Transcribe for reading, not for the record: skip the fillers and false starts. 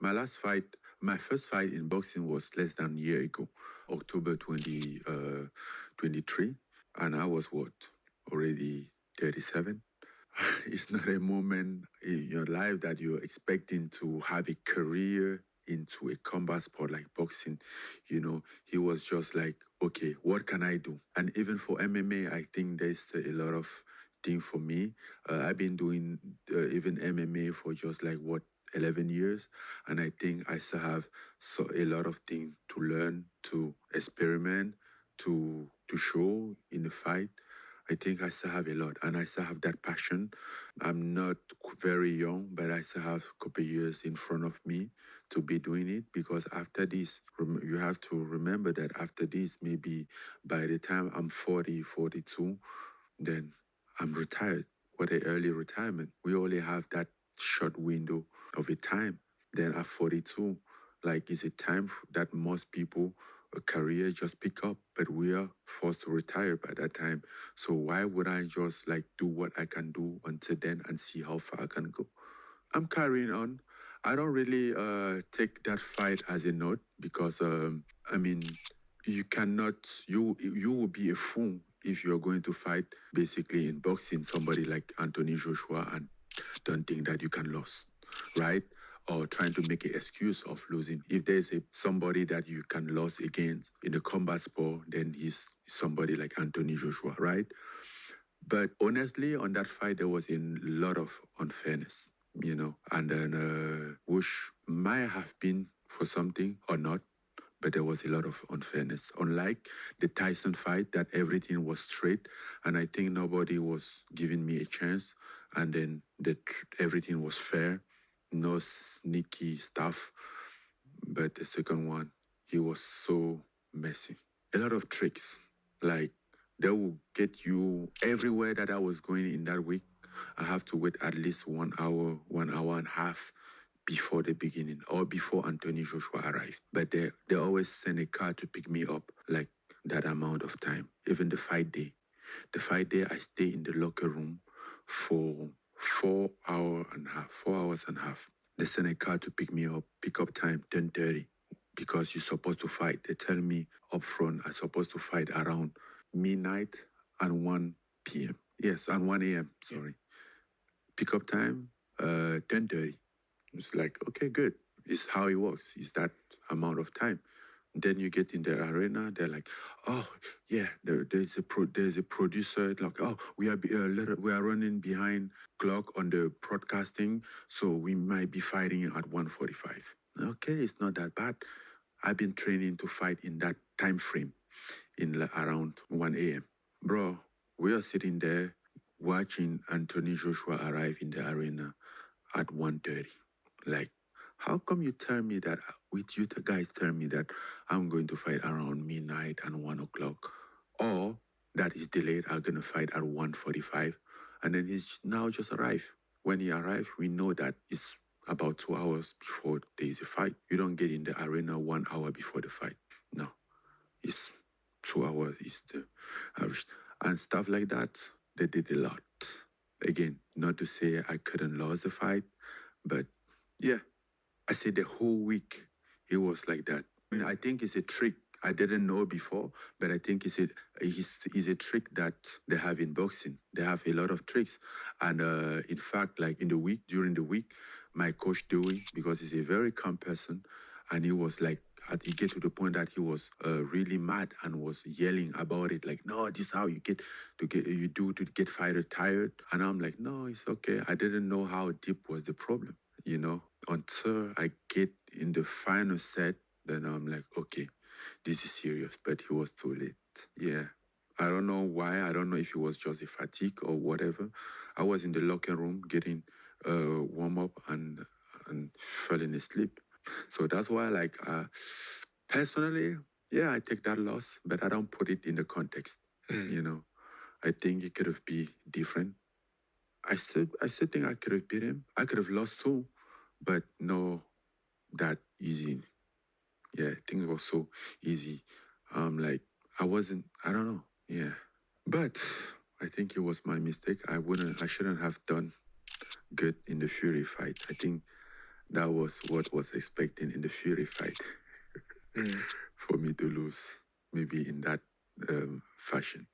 My first fight in boxing was less than a year ago, October 2023. And I was what? Already 37. It's not a moment in your life that you're expecting to have a career into a combat sport like boxing. He was just like, okay, what can I do? And even for MMA, I think there's a lot of thing for me. I've been doing even MMA for just like 11 years, and I think I still have a lot of things to learn, to experiment, to show in the fight. I think I still have a lot, and I still have that passion. I'm not very young, but I still have a couple years in front of me to be doing it, because after this, you have to remember that after this, maybe by the time I'm 40, 42, then I'm retired. What a early retirement. We only have that short window of a time. Then at 42, like it's a time that most people a career just pick up, but we are forced to retire by that time. So why would I just like do what I can do until then and see how far I can go? I'm carrying on. I don't really take that fight as a note, because I mean, you cannot. You will be a fool if you're going to fight basically in boxing somebody like Anthony Joshua and don't think that you can lose, right? Or trying to make an excuse of losing. If there's somebody that you can lose against in a combat sport, then he's somebody like Anthony Joshua, right? But honestly, on that fight, there was a lot of unfairness, and then which might have been for something or not, but there was a lot of unfairness. Unlike the Tyson fight, that everything was straight, and I think nobody was giving me a chance, and then everything was fair, no sneaky stuff. But the second one, he was so messy. A lot of tricks, like they will get you everywhere that I was going in that week. I have to wait at least 1 hour and a half before the beginning or before Anthony Joshua arrived. But they always send a car to pick me up, like that amount of time. Even the fight day. The fight day, I stay in the locker room for 4 hours and a half. They send a car to pick me up, pick up time 10:30, because you're supposed to fight. They tell me up front I'm supposed to fight around midnight and 1 p.m. Yes, and 1 a.m. Sorry. Pick up time 10:30. It's like, okay, good. It's how it works. It's that amount of time. Then you get in the arena. They're like, oh yeah, there's a producer. Like, oh, we are running behind clock on the broadcasting, so we might be fighting at 1:45. Okay, it's not that bad. I've been training to fight in that time frame, in around 1 a.m. Bro, we are sitting there watching Anthony Joshua arrive in the arena at 1:30. Like, how come you tell me that, with you guys tell me that I'm going to fight around midnight and 1 o'clock, or that is delayed, I'm going to fight at 1:45, and then he's now just arrived. When he arrived, we know that it's about 2 hours before there is a fight. You don't get in the arena 1 hour before the fight. No, it's 2 hours is the average. And stuff like that, they did a lot. Again, not to say I couldn't lose the fight, but yeah, I said the whole week he was like that. I think it's a trick I didn't know before, but I think it's a trick that they have in boxing. They have a lot of tricks. And in fact, like during the week, my coach Dewey, because he's a very calm person, and he was like, he get to the point that he was really mad and was yelling about it, like, no, this is how you get fighter tired. And I'm like, no, it's okay. I didn't know how deep was the problem, until I get in the final set. Then I'm like, okay, this is serious. But he was too late. Yeah. I don't know why. I don't know if it was just a fatigue or whatever. I was in the locker room getting warm up and falling asleep. So that's why, like, personally, yeah, I take that loss, but I don't put it in the context. I think it could have been different. I still think I could have beat him. I could have lost too, but no, that easy. Yeah, things were so easy. Like, I don't know. Yeah. But I think it was my mistake. I shouldn't have done good in the Fury fight. I think that was what was expecting in the Fury fight for me to lose, maybe in that fashion.